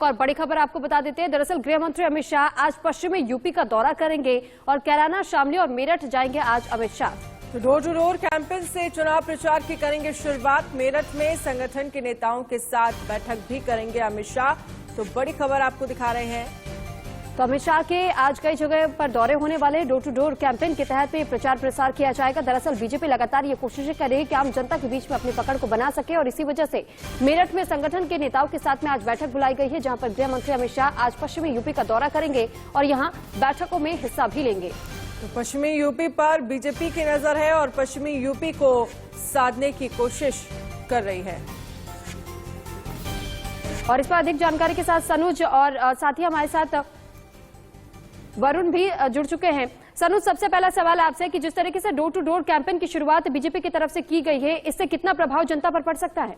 एक और बड़ी खबर आपको बता देते हैं। दरअसल गृह मंत्री अमित शाह आज पश्चिमी यूपी का दौरा करेंगे और कैराना, शामली और मेरठ जाएंगे आज अमित शाह। तो डोर टू डोर कैंपेन से चुनाव प्रचार की करेंगे शुरुआत। मेरठ में संगठन के नेताओं के साथ बैठक भी करेंगे अमित शाह। तो बड़ी खबर आपको दिखा रहे हैं। तो अमित शाह के आज कई जगह पर दौरे होने वाले। डोर टू डोर कैंपेन के तहत में प्रचार प्रसार किया जाएगा। दरअसल बीजेपी लगातार ये कोशिशें कर रही है कि आम जनता के बीच में अपनी पकड़ को बना सके और इसी वजह से मेरठ में संगठन के नेताओं के साथ में आज बैठक बुलाई गई है, जहां पर गृह मंत्री अमित शाह आज पश्चिमी यूपी का दौरा करेंगे और यहां बैठकों में हिस्सा भी लेंगे। तो पश्चिमी यूपी पर बीजेपी की नजर है और पश्चिमी यूपी को साधने की कोशिश कर रही है। और इस पर अधिक जानकारी के साथ सनुज और साथ ही हमारे साथ वरुण भी जुड़ चुके हैं। सनुज, सबसे पहला सवाल आपसे कि जिस तरीके से डोर टू डोर कैंपेन की शुरुआत बीजेपी की तरफ से की गई है, इससे कितना प्रभाव जनता पर पड़ सकता है?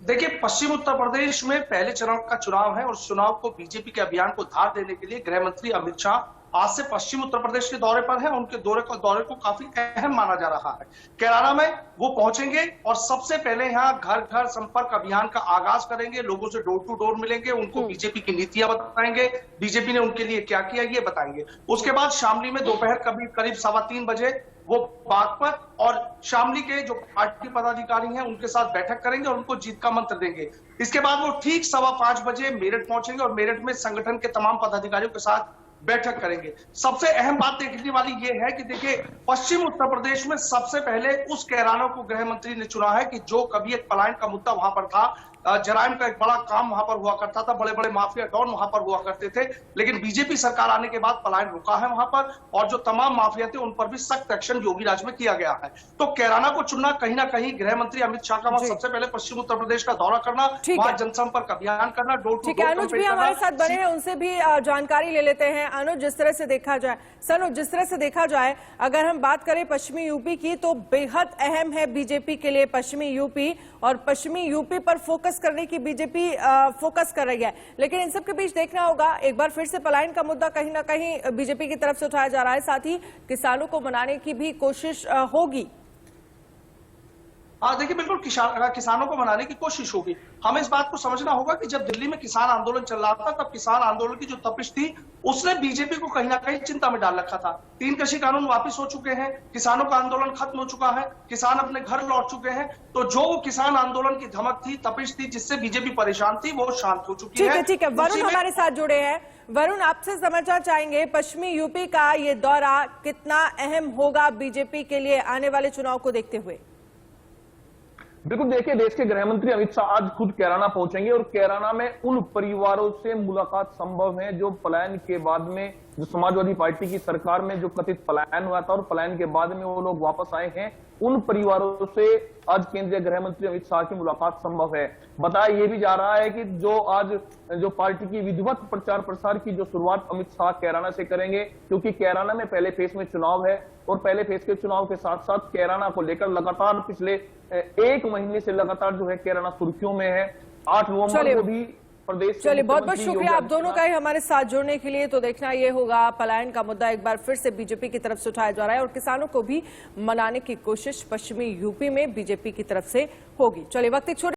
देखिए, पश्चिम उत्तर प्रदेश में पहले चरण का चुनाव है और चुनाव को बीजेपी के अभियान को धार देने के लिए गृह मंत्री अमित शाह आज से पश्चिम उत्तर प्रदेश के दौरे पर है। उनके दौरे को काफी अहम माना जा रहा है। कैराना में वो पहुंचेंगे और सबसे पहले यहाँ घर घर संपर्क अभियान का आगाज करेंगे। लोगों से डोर टू डोर मिलेंगे, उनको बीजेपी की नीतियां बताएंगे, बीजेपी ने उनके लिए क्या किया ये बताएंगे। उसके बाद शामली में दोपहर करीब 3:15 बजे वो बात पर और शामली के जो पार्टी पदाधिकारी हैं उनके साथ बैठक करेंगे और उनको जीत का मंत्र देंगे। इसके बाद वो ठीक 5:15 बजे मेरठ पहुंचेंगे और मेरठ में संगठन के तमाम पदाधिकारियों के साथ बैठक करेंगे। सबसे अहम बात देखने वाली ये है कि देखिए, पश्चिम उत्तर प्रदेश में सबसे पहले उस कैराना को गृह मंत्री ने चुना है कि जो कभी एक पलायन का मुद्दा वहां पर था, जराइम का एक बड़ा काम वहां पर हुआ करता था, बड़े बड़े माफिया डॉन वहां पर हुआ करते थे, लेकिन बीजेपी सरकार आने के बाद पलायन रुका है वहां पर और जो तमाम माफिया थे उन पर भी सख्त एक्शन योगी राज में किया गया है। तो कैराना को चुनना कहीं ना कहीं गृह मंत्री अमित शाह का सबसे पहले पश्चिम उत्तर प्रदेश का दौरा करना, वहां जनसंपर्क अभियान करना, डोर टू डोर। अनुज भी हमारे साथ बने हैं, उनसे भी जानकारी ले लेते हैं। अनुज, जिस तरह से देखा जाए, सनुज, जिस तरह से देखा जाए, अगर हम बात करें पश्चिमी यूपी की, तो बेहद अहम है बीजेपी के लिए पश्चिमी यूपी, और पश्चिमी यूपी पर फोकस करने की बीजेपी फोकस कर रही है। लेकिन इन सब के बीच देखना होगा, एक बार फिर से पलायन का मुद्दा कहीं ना कहीं बीजेपी की तरफ से उठाया जा रहा है, साथ ही किसानों को मनाने की भी कोशिश होगी। हाँ, देखिए, बिल्कुल किसानों को मनाने की कोशिश होगी। हमें इस बात को समझना होगा कि जब दिल्ली में किसान आंदोलन चल रहा था, तब किसान आंदोलन की जो तपिश थी उसने बीजेपी को कहीं ना कहीं चिंता में डाल रखा था। 3 कृषि कानून वापस हो चुके हैं, किसानों का आंदोलन खत्म हो चुका है, किसान अपने घर लौट चुके हैं। तो जो किसान आंदोलन की धमक थी, तपिश थी, जिससे बीजेपी परेशान थी, वो शांत हो चुकी है। ठीक है। वरुण हमारे साथ जुड़े हैं। वरुण, आपसे समझना चाहेंगे पश्चिमी यूपी का ये दौरा कितना अहम होगा बीजेपी के लिए आने वाले चुनाव को देखते हुए? बिल्कुल, देखिए, देश के गृह मंत्री अमित शाह आज खुद कैराना पहुंचेंगे और कैराना में उन परिवारों से मुलाकात संभव है जो पलायन के बाद में, जो समाजवादी पार्टी की सरकार में जो कथित पलायन हुआ था और पलायन के बाद में वो लोग वापस आए हैं, उन परिवारों से आज केंद्रीय गृह मंत्री अमित शाह की मुलाकात संभव है। बताया ये भी जा रहा है कि जो पार्टी की विधिवत प्रचार प्रसार की जो शुरुआत अमित शाह कैराना से करेंगे, क्योंकि कैराना में पहले फेज में चुनाव है और पहले फेज के चुनाव के साथ साथ कैराना को लेकर लगातार पिछले 1 महीने से लगातार जो है कैराना सुर्खियों में है। 8 नवंबर को भी प्रदेश। चलिए, बहुत बहुत शुक्रिया आप दोनों का ही हमारे साथ जुड़ने के लिए। तो देखना ये होगा, पलायन का मुद्दा एक बार फिर से बीजेपी की तरफ से उठाया जा रहा है और किसानों को भी मनाने की कोशिश पश्चिमी यूपी में बीजेपी की तरफ से होगी। चलिए, वक्त एक छोटे